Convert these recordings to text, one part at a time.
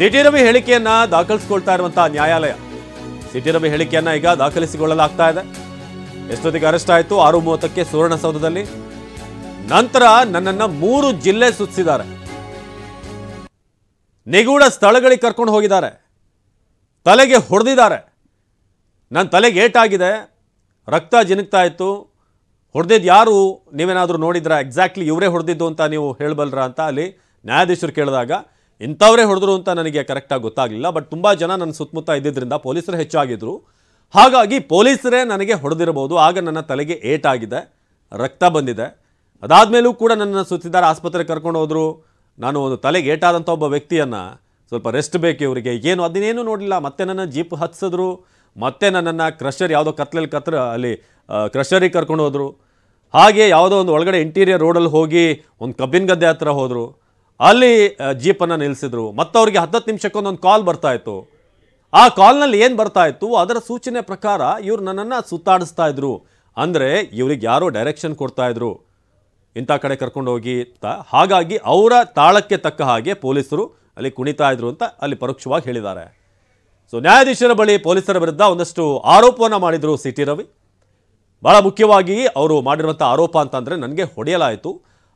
City Ravi ಹೇಳಿಕೆಯನ್ನ ದಾಖಲಿಸಿಕೊಳ್ತಾ ಇರುವಂತಹ ನ್ಯಾಯಾಲಯ ಸಿಟಿ ರವಿ ಹೇಳಿಕೆಯನ್ನ ಈಗ ದಾಖಲಿಸಿಕೊಳ್ಳಲಾಗ್ತಾ ಇದೆ. ಎಷ್ಟೊತ್ತಿಗೆ ಅರೆಸ್ಟ್ ಆಯಿತು? 6:30ಕ್ಕೆ ಸುವರ್ಣಸೌಧದಲ್ಲಿ. ನಂತರ ನನ್ನನ್ನ 3 ಜಿಲ್ಲೆ ಸುತ್ತಿಸಿದ್ದಾರೆ. ನಿಗೂಢ ಸ್ಥಳಗಳಿಗೆ ಕರ್ಕೊಂಡು ಹೋಗಿದ್ದಾರೆ. ತಲೆಗೆ ಹೊಡೆದಿದ್ದಾರೆ. ನನ್ನ ತಲೆಗೆ ಏಟಾಗಿದೆ, ರಕ್ತ ಜಿನುಗ್ತಾ ಇತ್ತು. ಹೊಡೆದಿದ್ದು ಯಾರು ನೀವೇನಾದರೂ ನೋಡಿದ್ರಾ? ಎಕ್ಸಾಕ್ಟ್ಲಿ ಇವರೇ ಹೊಡೆದಿದ್ದು ಅಂತ ನೀವು ಹೇಳಬಲ್ರಾ ಅಂತ ಅಲ್ಲಿ ನ್ಯಾಯಾಧೀಶರು ಕೇಳಿದಾಗ ಇಂಥವರೇ ಹೊಡೆದ್ರು ಅಂತ ನನಗೆ ಕರೆಕ್ಟಾಗಿ ಗೊತ್ತಾಗಲಿಲ್ಲ. ಬಟ್ ತುಂಬ ಜನ ನನ್ನ ಸುತ್ತಮುತ್ತ ಇದ್ದಿದ್ದರಿಂದ ಪೊಲೀಸರು ಹೆಚ್ಚಾಗಿದ್ದರು. ಹಾಗಾಗಿ ಪೊಲೀಸರೇ ನನಗೆ ಹೊಡೆದಿರಬಹುದು. ಆಗ ನನ್ನ ತಲೆಗೆ ಏಟಾಗಿದೆ, ರಕ್ತ ಬಂದಿದೆ. ಅದಾದಮೇಲೂ ಕೂಡ ನನ್ನನ್ನು ಸುತ್ತಿದ್ದಾರೆ, ಆಸ್ಪತ್ರೆಗೆ ಕರ್ಕೊಂಡು ಹೋದರು. ನಾನು ಒಂದು ತಲೆಗೆ ಏಟಾದಂಥ ಒಬ್ಬ ವ್ಯಕ್ತಿಯನ್ನು ಸ್ವಲ್ಪ ರೆಸ್ಟ್ ಬೇಕು ಇವರಿಗೆ, ಏನು ಅದನ್ನೇನು ನೋಡಲಿಲ್ಲ. ಮತ್ತೆ ನನ್ನ ಜೀಪ್ ಹತ್ತಿಸಿದ್ರು, ಮತ್ತೆ ನನ್ನನ್ನು ಕ್ರಷರ್ ಯಾವುದೋ ಅಲ್ಲಿ ಕ್ರಷರಿಗೆ ಕರ್ಕೊಂಡು ಹೋದರು. ಹಾಗೆ ಯಾವುದೋ ಒಂದು ಒಳಗಡೆ ಇಂಟೀರಿಯರ್ ರೋಡಲ್ಲಿ ಹೋಗಿ ಒಂದು ಕಬ್ಬಿನ ಗದ್ದೆ ಹತ್ರ ಹೋದರು. ಅಲ್ಲಿ ಜೀಪನ್ನು ನಿಲ್ಲಿಸಿದ್ರು. ಮತ್ತು ಅವ್ರಿಗೆ 10 ನಿಮಿಷಕ್ಕೊಂದೊಂದು ಕಾಲ್ ಬರ್ತಾಯಿತ್ತು. ಆ ಕಾಲ್ನಲ್ಲಿ ಏನು ಬರ್ತಾಯಿತ್ತು, ಅದರ ಸೂಚನೆ ಪ್ರಕಾರ ಇವ್ರು ನನ್ನನ್ನು ಸುತ್ತಾಡಿಸ್ತಾ ಇದ್ರು. ಅಂದರೆ ಇವ್ರಿಗೆ ಯಾರೋ ಡೈರೆಕ್ಷನ್ ಕೊಡ್ತಾಯಿದ್ರು, ಇಂಥ ಕಡೆ ಕರ್ಕೊಂಡು ಹೋಗಿ ಅಂತ. ಹಾಗಾಗಿ ಅವರ ತಾಳಕ್ಕೆ ತಕ್ಕ ಹಾಗೆ ಪೊಲೀಸರು ಅಲ್ಲಿ ಕುಣಿತಾ ಇದ್ರು ಅಂತ ಅಲ್ಲಿ ಪರೋಕ್ಷವಾಗಿ ಹೇಳಿದ್ದಾರೆ. ಸೊ ನ್ಯಾಯಾಧೀಶರ ಬಳಿ ಪೊಲೀಸರ ವಿರುದ್ಧ ಒಂದಷ್ಟು ಆರೋಪವನ್ನು ಮಾಡಿದರು ಸಿಟಿ ರವಿ. ಭಾಳ ಮುಖ್ಯವಾಗಿ ಅವರು ಮಾಡಿರುವಂಥ ಆರೋಪ ಅಂತಂದರೆ ನನಗೆ ಹೊಡೆಯಲಾಯಿತು.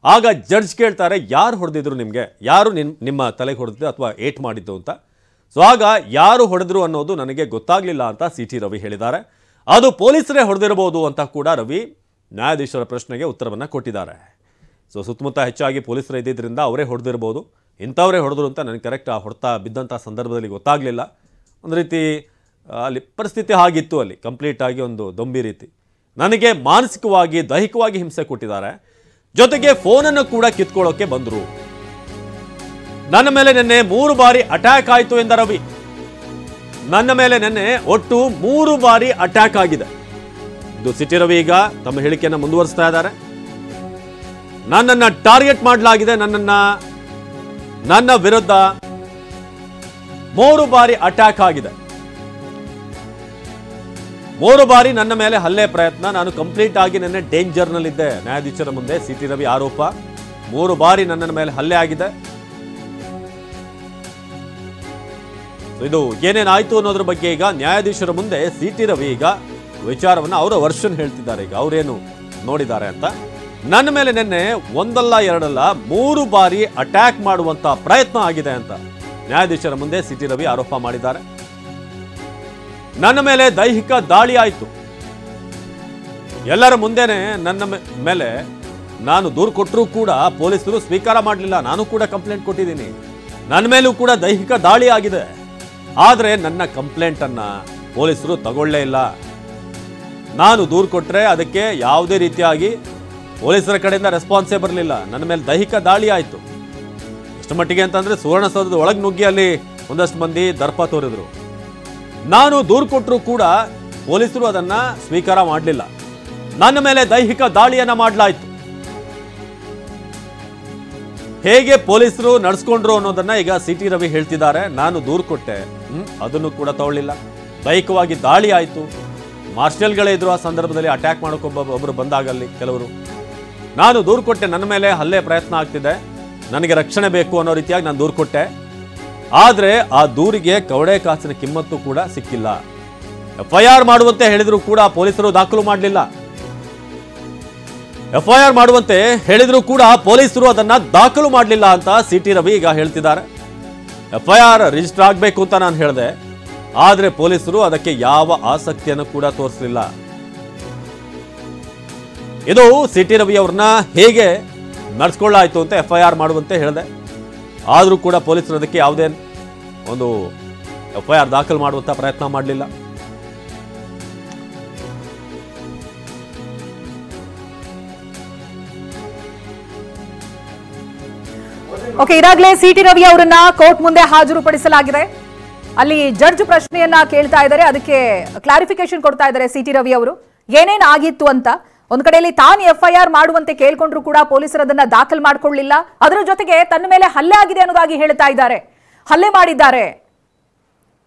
ಆಗ ಜಡ್ಜ್ ಕೇಳ್ತಾರೆ, ಯಾರು ಹೊಡೆದಿದ್ರು ನಿಮಗೆ, ಯಾರು ನಿಮ್ಮ ತಲೆಗೆ ಹೊಡೆದಿದ್ದು ಅಥವಾ ಏಟ್ ಮಾಡಿದ್ದು ಅಂತ. ಸೊ ಆಗ ಯಾರು ಹೊಡೆದ್ರು ಅನ್ನೋದು ನನಗೆ ಗೊತ್ತಾಗಲಿಲ್ಲ ಅಂತ ಸಿಟಿ ರವಿ ಹೇಳಿದ್ದಾರೆ. ಅದು ಪೊಲೀಸರೇ ಹೊಡೆದಿರಬಹುದು ಅಂತ ಕೂಡ ರವಿ ನ್ಯಾಯಾಧೀಶರ ಪ್ರಶ್ನೆಗೆ ಉತ್ತರವನ್ನು ಕೊಟ್ಟಿದ್ದಾರೆ. ಸೊ ಸುತ್ತಮುತ್ತ ಹೆಚ್ಚಾಗಿ ಪೊಲೀಸರು ಇದ್ದಿದ್ದರಿಂದ ಅವರೇ ಹೊಡೆದಿರ್ಬೋದು, ಇಂಥವರೇ ಹೊಡೆದ್ರು ಅಂತ ನನಗೆ ಕರೆಕ್ಟ್ ಆ ಹೊಡೆತ ಬಿದ್ದಂಥ ಸಂದರ್ಭದಲ್ಲಿ ಗೊತ್ತಾಗಲಿಲ್ಲ. ಒಂದು ರೀತಿ ಅಲ್ಲಿ ಪರಿಸ್ಥಿತಿ ಆಗಿತ್ತು, ಅಲ್ಲಿ ಕಂಪ್ಲೀಟಾಗಿ ಒಂದು ದೊಂಬಿ ರೀತಿ. ನನಗೆ ಮಾನಸಿಕವಾಗಿ ದೈಹಿಕವಾಗಿ ಹಿಂಸೆ ಕೊಟ್ಟಿದ್ದಾರೆ, ಜೊತೆಗೆ ಫೋನನ್ನು ಕೂಡ ಕಿತ್ಕೊಳ್ಳೋಕೆ ಬಂದರು. ನನ್ನ ಮೇಲೆ ನಿನ್ನೆ 3 ಬಾರಿ ಅಟ್ಯಾಕ್ ಆಯಿತು ಎಂದ ರವಿ. ನನ್ನ ಮೇಲೆ ನಿನ್ನೆ ಒಟ್ಟು 3 ಬಾರಿ ಅಟ್ಯಾಕ್ ಆಗಿದೆ. ಇದು ಸಿಟಿ ರವಿ ಈಗ ತಮ್ಮ ಹೇಳಿಕೆಯನ್ನು ಮುಂದುವರಿಸ್ತಾ ಇದ್ದಾರೆ. ನನ್ನನ್ನು ಟಾರ್ಗೆಟ್ ಮಾಡಲಾಗಿದೆ, ನನ್ನ ವಿರುದ್ಧ 3 ಬಾರಿ ಅಟ್ಯಾಕ್ ಆಗಿದೆ. 3 ಬಾರಿ ನನ್ನ ಮೇಲೆ ಹಲ್ಲೆ ಪ್ರಯತ್ನ. ನಾನು ಕಂಪ್ಲೀಟ್ ಆಗಿ ನನ್ನ ಡೇಂಜರ್ನಲ್ಲಿದ್ದೆ. ನ್ಯಾಯಾಧೀಶರ ಮುಂದೆ ಸಿಟಿ ರವಿ ಆರೋಪ, 3 ಬಾರಿ ನನ್ನ ಮೇಲೆ ಹಲ್ಲೆ ಆಗಿದೆ. ಇದು ಏನೇನಾಯ್ತು ಅನ್ನೋದ್ರ ಬಗ್ಗೆ ಈಗ ನ್ಯಾಯಾಧೀಶರ ಮುಂದೆ ಸಿಟಿ ರವಿ ಈಗ ವಿಚಾರವನ್ನು ಅವರ ವರ್ಷನ್ ಹೇಳ್ತಿದ್ದಾರೆ. ಈಗ ಅವರೇನು ನೋಡಿದ್ದಾರೆ ಅಂತ. ನನ್ನ ಮೇಲೆ ನಿನ್ನೆ 1 ಅಲ್ಲ 2 ಅಲ್ಲ 3 ಬಾರಿ ಅಟ್ಯಾಕ್ ಮಾಡುವಂತ ಪ್ರಯತ್ನ ಆಗಿದೆ ಅಂತ ನ್ಯಾಯಾಧೀಶರ ಮುಂದೆ ಸಿಟಿ ರವಿ ಆರೋಪ ಮಾಡಿದ್ದಾರೆ. ನನ್ನ ಮೇಲೆ ದೈಹಿಕ ದಾಳಿ ಆಯಿತು. ಎಲ್ಲರ ಮುಂದೆನೆ ನನ್ನ ಮೇಲೆ ನಾನು ದೂರು ಕೊಟ್ಟರೂ ಕೂಡ ಪೊಲೀಸರು ಸ್ವೀಕಾರ ಮಾಡಲಿಲ್ಲ. ನಾನು ಕೂಡ ಕಂಪ್ಲೇಂಟ್ ಕೊಟ್ಟಿದ್ದೀನಿ. ನನ್ನ ಮೇಲೂ ಕೂಡ ದೈಹಿಕ ದಾಳಿ ಆಗಿದೆ. ಆದರೆ ನನ್ನ ಕಂಪ್ಲೇಂಟನ್ನು ಪೊಲೀಸರು ತಗೊಳ್ಳೇ ಇಲ್ಲ. ನಾನು ದೂರು ಕೊಟ್ಟರೆ ಅದಕ್ಕೆ ಯಾವುದೇ ರೀತಿಯಾಗಿ ಪೊಲೀಸರ ಕಡೆಯಿಂದ ರೆಸ್ಪಾನ್ಸೇ ಬರಲಿಲ್ಲ. ನನ್ನ ಮೇಲೆ ದೈಹಿಕ ದಾಳಿ ಆಯಿತು. ಎಷ್ಟು ಮಟ್ಟಿಗೆ ಅಂತಂದರೆ ಸುವರ್ಣಸೌಧದ ಒಳಗೆ ನುಗ್ಗಿ ಅಲ್ಲಿ ಒಂದಷ್ಟು ಮಂದಿ ದರ್ಪ ತೋರಿದ್ರು. ನಾನು ದೂರು ಕೊಟ್ಟರೂ ಕೂಡ ಪೊಲೀಸರು ಅದನ್ನು ಸ್ವೀಕಾರ ಮಾಡಲಿಲ್ಲ. ನನ್ನ ಮೇಲೆ ದೈಹಿಕ ದಾಳಿಯನ್ನು ಮಾಡಲಾಯಿತು. ಹೇಗೆ ಪೊಲೀಸರು ನಡೆಸ್ಕೊಂಡ್ರು ಅನ್ನೋದನ್ನ ಈಗ ಸಿಟಿ ರವಿ ಹೇಳ್ತಿದ್ದಾರೆ. ನಾನು ದೂರು ಕೊಟ್ಟೆ, ಅದನ್ನು ಕೂಡ ತಗೊಳ್ಳಿಲ್ಲ. ದೈಹಿಕವಾಗಿ ದಾಳಿ ಆಯಿತು. ಮಾರ್ಷಲ್ಗಳೇ ಇದ್ರು ಆ ಸಂದರ್ಭದಲ್ಲಿ. ಅಟ್ಯಾಕ್ ಮಾಡೋಕೆ ಒಬ್ಬರು ಬಂದಾಗಲ್ಲಿ ಕೆಲವರು. ನಾನು ದೂರು ಕೊಟ್ಟೆ, ನನ್ನ ಮೇಲೆ ಹಲ್ಲೆ ಪ್ರಯತ್ನ ಆಗ್ತಿದೆ, ನನಗೆ ರಕ್ಷಣೆ ಬೇಕು ಅನ್ನೋ ರೀತಿಯಾಗಿ ನಾನು ದೂರು ಕೊಟ್ಟೆ. ಆದರೆ ಆ ದೂರಿಗೆ ಕವಡೆ ಕಾಸಿನ ಕಿಮ್ಮತ್ತು ಕೂಡ ಸಿಕ್ಕಿಲ್ಲ. FIR ಮಾಡುವಂತೆ ಹೇಳಿದ್ರು ಕೂಡ ಪೊಲೀಸರು ದಾಖಲು ಮಾಡಲಿಲ್ಲ. FIR ಮಾಡುವಂತೆ ಹೇಳಿದ್ರು ಕೂಡ ಪೊಲೀಸರು ಅದನ್ನ ದಾಖಲು ಮಾಡಲಿಲ್ಲ ಅಂತ ಸಿಟಿ ರವಿ ಈಗ ಹೇಳ್ತಿದ್ದಾರೆ. FIR ರಿಜಿಸ್ಟರ್ ಆಗಬೇಕು ಅಂತ ನಾನು ಹೇಳಿದೆ, ಆದರೆ ಪೊಲೀಸರು ಅದಕ್ಕೆ ಯಾವ ಆಸಕ್ತಿಯನ್ನು ಕೂಡ ತೋರಿಸಲಿಲ್ಲ. ಇದು ಸಿಟಿ ರವಿ ಅವ್ರನ್ನ ಹೇಗೆ ನಡೆಸ್ಕೊಳ್ಳಾಯಿತು ಅಂತ FIR ಮಾಡುವಂತೆ ಹೇಳಿದೆ. ಆದರೂ ಕೂಡ ಪೊಲೀಸರು ಅದಕ್ಕೆ ಯಾವುದೇ ಒಂದು FIR ದಾಖಲು ಮಾಡುವಂತ ಪ್ರಯತ್ನ ಮಾಡಲಿಲ್ಲ. ಓಕೆ, ಈಗಾಗಲೇ ಸಿಟಿ ರವಿ ಅವರನ್ನ ಕೋರ್ಟ್ ಮುಂದೆ ಹಾಜರುಪಡಿಸಲಾಗಿದೆ. ಅಲ್ಲಿ ಜಡ್ಜ್ ಪ್ರಶ್ನೆಯನ್ನ ಕೇಳ್ತಾ ಇದ್ದಾರೆ, ಅದಕ್ಕೆ ಕ್ಲಾರಿಫಿಕೇಶನ್ ಕೊಡ್ತಾ ಇದ್ದಾರೆ ಸಿಟಿ ರವಿ ಅವರು. ಏನೇನ್ ಆಗಿತ್ತು ಅಂತ ಒಂದ್ ಕಡೆಯಲ್ಲಿ ತಾನು FIR ಮಾಡುವಂತೆ ಕೇಳ್ಕೊಂಡ್ರು ಕೂಡ ಪೊಲೀಸರು ಅದನ್ನ ದಾಖಲು ಮಾಡ್ಕೊಳ್ಳಿಲ್ಲ. ಅದರ ಜೊತೆಗೆ ತನ್ನ ಮೇಲೆ ಹಲ್ಲೆ ಆಗಿದೆ ಅನ್ನೋದಾಗಿ ಹೇಳ್ತಾ ಇದ್ದಾರೆ. ಹಲ್ಲೆ ಮಾಡಿದ್ದಾರೆ,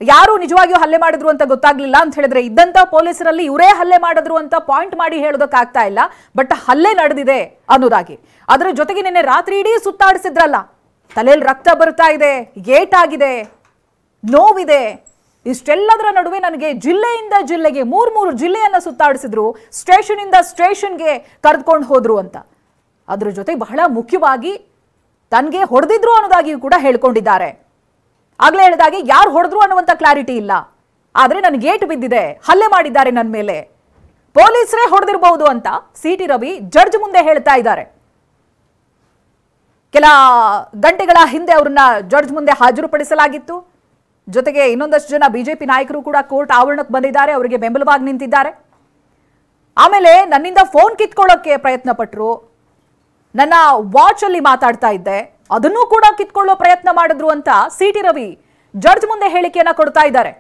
ಯಾರು ನಿಜವಾಗಿಯೂ ಹಲ್ಲೆ ಮಾಡಿದ್ರು ಅಂತ ಗೊತ್ತಾಗ್ಲಿಲ್ಲ ಅಂತ ಹೇಳಿದ್ರೆ ಇದ್ದಂತ ಪೊಲೀಸರಲ್ಲಿ ಇವರೇ ಹಲ್ಲೆ ಮಾಡಿದ್ರು ಅಂತ ಪಾಯಿಂಟ್ ಮಾಡಿ ಹೇಳೋದಕ್ಕಾಗ್ತಾ ಇಲ್ಲ. ಬಟ್ ಹಲ್ಲೆ ನಡೆದಿದೆ ಅನ್ನೋದಾಗಿ. ಅದರ ಜೊತೆಗೆ ನಿನ್ನೆ ರಾತ್ರಿ ಇಡೀ ಸುತ್ತಾಡಿಸಿದ್ರಲ್ಲ, ತಲೆಯಲ್ಲಿ ರಕ್ತ ಬರ್ತಾ ಇದೆ, ಏಟಾಗಿದೆ, ನೋವಿದೆ. ಇಷ್ಟೆಲ್ಲದರ ನಡುವೆ ನನಗೆ ಜಿಲ್ಲೆಯಿಂದ ಜಿಲ್ಲೆಗೆ ಮೂರು ಜಿಲ್ಲೆಯನ್ನ ಸುತ್ತಾಡಿಸಿದ್ರು, ಸ್ಟೇಷನ್ ಇಂದ ಸ್ಟೇಷನ್ಗೆ ಕರೆದುಕೊಂಡು ಹೋದ್ರು ಅಂತ. ಅದ್ರ ಜೊತೆ ಬಹಳ ಮುಖ್ಯವಾಗಿ ತನ್ಗೆ ಹೊಡೆದಿದ್ರು ಅನ್ನೋದಾಗಿಯೂ ಕೂಡ ಹೇಳ್ಕೊಂಡಿದ್ದಾರೆ. ಆಗ್ಲೇ ಹೇಳಿದಾಗೆ ಯಾರು ಹೊಡೆದ್ರು ಅನ್ನುವಂತ ಕ್ಲಾರಿಟಿ ಇಲ್ಲ, ಆದ್ರೆ ನನಗೆ ಏಟು ಬಿದ್ದಿದೆ, ಹಲ್ಲೆ ಮಾಡಿದ್ದಾರೆ ನನ್ನ ಮೇಲೆ, ಪೊಲೀಸರೇ ಹೊಡೆದಿರಬಹುದು ಅಂತ ಸಿ.ಟಿ. ರವಿ ಜಡ್ಜ್ ಮುಂದೆ ಹೇಳ್ತಾ ಇದ್ದಾರೆ. ಕೆಲ ಗಂಟೆಗಳ ಹಿಂದೆ ಅವರನ್ನ ಜಡ್ಜ್ ಮುಂದೆ ಹಾಜರುಪಡಿಸಲಾಗಿತ್ತು. ಜೊತೆಗೆ ಇನ್ನೊಂದಷ್ಟು ಜನ ಬಿಜೆಪಿ ನಾಯಕರು ಕೂಡ ಕೋರ್ಟ್ ಆವರಣಕ್ಕೆ ಬಂದಿದ್ದಾರೆ, ಅವರಿಗೆ ಬೆಂಬಲವಾಗಿ ನಿಂತಿದ್ದಾರೆ. ಆಮೇಲೆ ನನ್ನಿಂದ ಫೋನ್ ಕಿತ್ಕೊಳ್ಳೋಕೆ ಪ್ರಯತ್ನ ಪಟ್ಟರು, ನನ್ನ ವಾಚ್ ಅಲ್ಲಿ ಮಾತಾಡ್ತಾ ಇದ್ದೆ, ಅದನ್ನೂ ಕೂಡ ಕಿತ್ಕೊಳ್ಳೋ ಪ್ರಯತ್ನ ಮಾಡಿದ್ರು ಅಂತ ಸಿ.ಟಿ. ರವಿ ಜಡ್ಜ್ ಮುಂದೆ ಹೇಳಿಕೆಯನ್ನ ಕೊಡ್ತಾ ಇದ್ದಾರೆ.